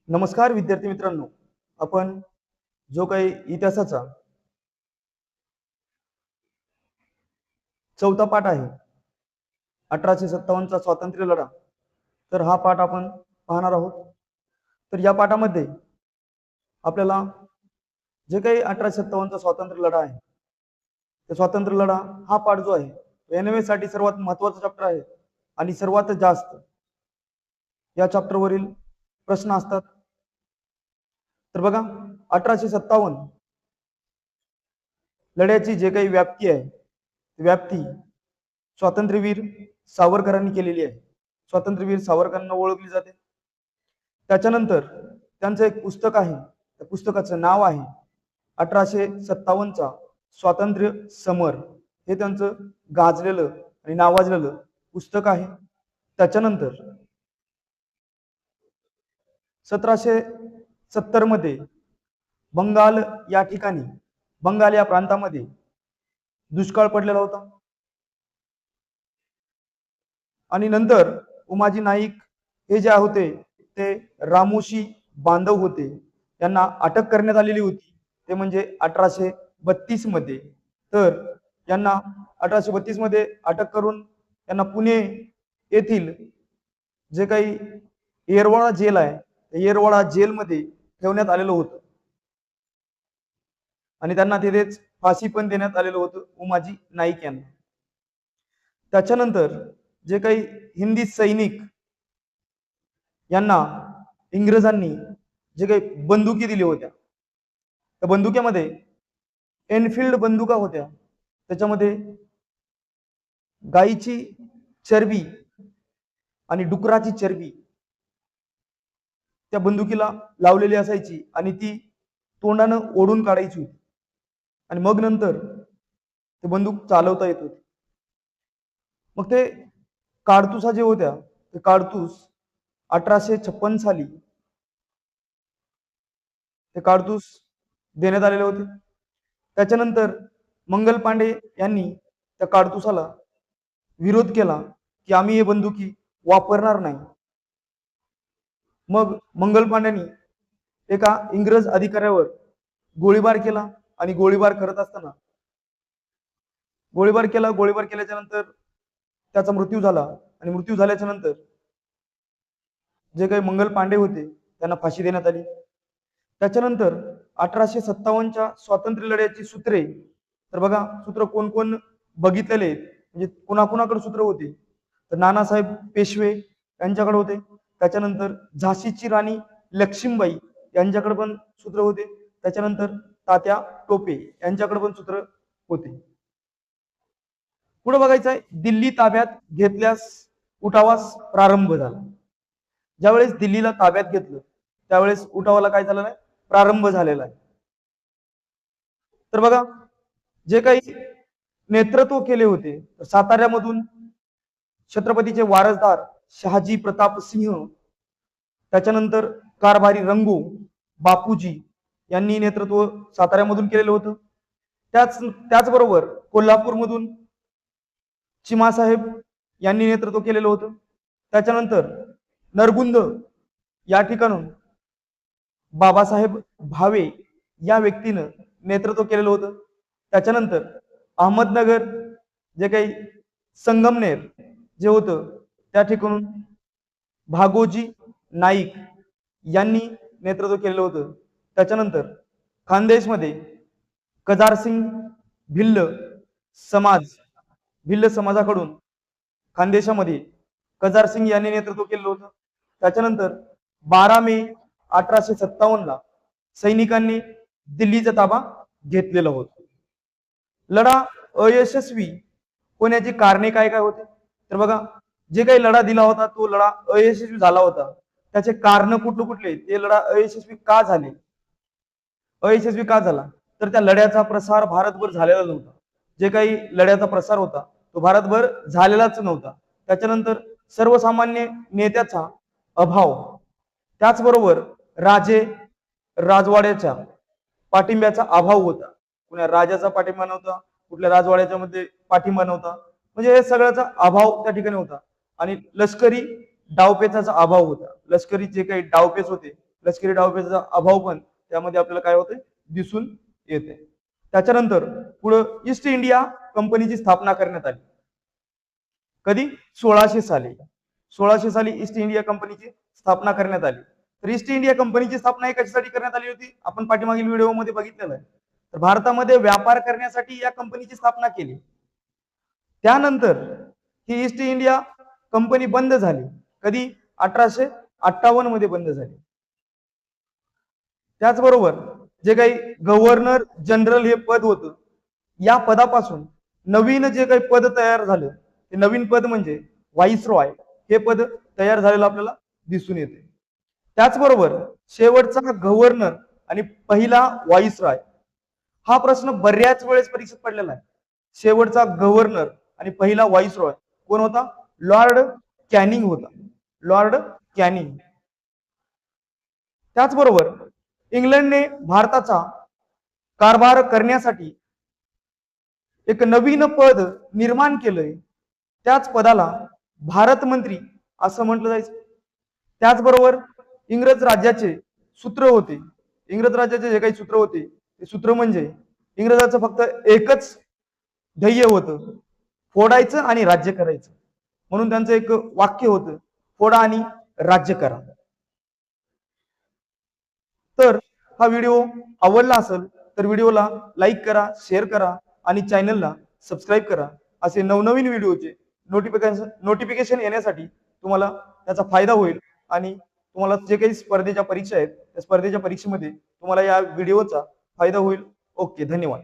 नमस्कार विद्यार्थी मित्रांनो. आपण जो काही इतिहासाचा चौथा पाठ आहे 1857चा स्वातंत्र्य लढा, तर हा पाठ आपण पाहणार आहोत. तर या पाठामध्ये आपल्याला जे काही 1857चा स्वातंत्र्य लढा आहे, त्या स्वातंत्र्य लढा हा पाठ जो आहे NMA साठी सर्वात महत्त्वाचा चॅप्टर आहे आणि सर्वात जास्त या चॅप्टरवरील प्रश्न असतात. तर बघा, 1857 लढ्याची जे काही व्याप्ती आहे, व्याप्ती स्वातंत्र्यवीर सावरकरांनी केलेली आहे. स्वातंत्र्यवीर सावरकरांना ओळखली जाते. त्याच्यानंतर त्यांचं एक पुस्तक आहे, त्या पुस्तकाचं नाव आहे 1857चा स्वातंत्र्य समर. हे त्यांचं गाजलेलं आणि नावाजलेलं पुस्तक आहे. त्याच्यानंतर 1770 मध्ये बंगाल या ठिकाणी, बंगाल या प्रांतामध्ये दुष्काळ पडलेला होता आणि नंतर उमाजी नाईक हे जे होते ते रामोशी बांधव होते, त्यांना अटक करण्यात आलेली होती. ते म्हणजे 1832 मध्ये. तर यांना 1832 मध्ये अटक करून त्यांना पुणे येथील जे काही येरवडा जेल आहे, येरवडा जेलमध्ये ठेवण्यात आलेलं होतं आणि त्यांना तिथेच फाशी पण देण्यात आलेलं होतं उमाजी नाईक यांना. त्याच्यानंतर जे काही हिंदी सैनिक यांना इंग्रजांनी जे काही बंदुकी दिल्या होत्या, त्या बंदुक्यामध्ये एनफिल्ड बंदुका होत्या. त्याच्यामध्ये गायीची चरबी आणि डुकराची चरबी त्या बंदुकीला लावलेली असायची आणि ती तोंडानं ओढून काढायची होती आणि मग नंतर ते बंदूक चालवता येत होती. मग ते काडतुसा जे होत्या, ते काडतूस 1856 साली ते काडतूस देण्यात आलेले होते. त्याच्यानंतर मंगल पांडे यांनी त्या काडतुसाला विरोध केला की आम्ही हे बंदुकी वापरणार नाही. मग मंगल पांड्यांनी एका इंग्रज अधिकाऱ्यावर गोळीबार केला आणि गोळीबार करत असताना गोळीबार केल्याच्या नंतर त्याचा मृत्यू झाला आणि मृत्यू झाल्याच्या नंतर जे काही मंगल पांडे होते त्यांना फाशी देण्यात आली. त्याच्यानंतर 1857च्या स्वातंत्र्य लढ्याची सूत्रे, तर बघा सूत्र कोण कोण बघितलेले, म्हणजे कुणाकुणाकडे सूत्र होते, तर नानासाहेब पेशवे यांच्याकडे होते. त्याच्यानंतर झाशीची राणी लक्ष्मीबाई यांच्याकडे पण सूत्र होते. त्याच्यानंतर तात्या टोपे यांच्याकडे पण सूत्र होते. पुढे बघायचं आहे, दिल्ली ताब्यात घेतल्यास उठावास प्रारंभ झाला. ज्यावेळेस दिल्लीला ताब्यात घेतलं त्यावेळेस उठावाला काय झालं नाही, प्रारंभ झालेला आहे. तर बघा, जे काही नेतृत्व केले होते, साताऱ्यामधून छत्रपतीचे वारसदार शहाजी प्रताप सिंह, त्याच्यानंतर कारभारी रंगो बापूजी यांनी नेतृत्व साताऱ्यामधून केलेलं होतं. त्याचबरोबर कोल्हापूरमधून चिमासाहेब यांनी नेतृत्व केलेलं होतं. त्याच्यानंतर नरगुंद या ठिकाणून बाबासाहेब भावे या व्यक्तीनं नेतृत्व केलेलं होतं. त्याच्यानंतर अहमदनगर जे काही संगमनेर जे होतं त्या ठिकाणून भागोजी नाईक यांनी नेतृत्व केलेलं होतं. त्याच्यानंतर खानदेशमध्ये कजारसिंग भिल्ल समाजाकडून खानदेशामध्ये कजारसिंग यांनी नेतृत्व केलेलं होतं. त्याच्यानंतर 12 मे 1857 सैनिकांनी दिल्लीचा ताबा घेतलेला होता. लढा अयशस्वी होण्याची कारणे काय काय होते, तर बघा, जे काही लढा दिला होता तो लढा अयशस्वी झाला होता. त्याचे कारण कुठले, ते लढा अयशस्वी का झाले, अयशस्वी का झाला, तर त्या लढ्याचा प्रसार भारतभर झालेला नव्हता. जे काही लढ्याचा प्रसार होता तो भारतभर झालेलाच नव्हता. त्याच्यानंतर सर्वसामान्य नेत्याचा अभाव, त्याचबरोबर राजे राजवाड्याच्या पाठिंब्याचा अभाव होता. कुण्या राजाचा पाठिंबा नव्हता, कुठल्या राजवाड्याच्या मध्ये पाठिंबा नव्हता, म्हणजे हे सगळ्याचा अभाव त्या ठिकाणी होता. आणि लष्करी डावपेचाचा अभाव होता. लष्करी जे काही डावपेच होते, लष्करी डावपेचाचा अभाव पण त्यामध्ये आपल्याला काय होते दिसून येते. त्याच्यानंतर पुढे ईस्ट इंडिया कंपनीची स्थापना करण्यात आली. कधी 1600 साली. 1600 साली ईस्ट इंडिया कंपनीची स्थापना करण्यात आली. तर ईस्ट इंडिया कंपनीची स्थापना कशासाठी करण्यात आली होती आपण पाठीमागील व्हिडिओमध्ये बघितलेलं आहे. तर भारतामध्ये व्यापार करण्यासाठी या कंपनीची स्थापना केली. त्यानंतर ही ईस्ट इंडिया कंपनी बंद झाली. कधी 1858 मध्ये बंद झाली. त्याचबरोबर जे काही गव्हर्नर जनरल हे पद होतं या पदापासून नवीन जे काही पद तयार झालं ते नवीन पद म्हणजे व्हाईसरॉय हे पद तयार झालेलं आपल्याला दिसून येते. त्याचबरोबर शेवटचा गव्हर्नर आणि पहिला व्हाईसरॉय हा प्रश्न बऱ्याच वेळेस परीक्षेत पडलेला आहे. शेवटचा गव्हर्नर आणि पहिला व्हाईसरॉय कोण होता? लॉर्ड कॅनिंग होता. Lord Canning. त्याचबरोबर इंग्लंडने भारताचा कारभार करण्यासाठी एक नवीन पद निर्माण केलंय. त्याच पदाला भारत मंत्री असं म्हटलं जायचं. त्याचबरोबर इंग्रज राज्याचे सूत्र होते. इंग्रज राज्याचे जे काही सूत्र होते ते सूत्र म्हणजे इंग्रजाचं फक्त एकच ध्येय होतं, फोडायचं आणि राज्य करायचं. म्हणून त्यांचं एक वाक्य होतं, फोडा आणि राज्य करा. तर हा व्हिडिओ आवडला असेल तर व्हिडिओला लाईक करा, शेअर करा आणि चॅनलला सबस्क्राईब करा. असे नवनवीन व्हिडिओचे नोटिफिकेशन येण्यासाठी तुम्हाला त्याचा फायदा होईल. आणि तुम्हाला जे काही स्पर्धेच्या परीक्षा आहेत त्या स्पर्धेच्या परीक्षेमध्ये तुम्हाला या व्हिडिओचा फायदा होईल. ओके, धन्यवाद.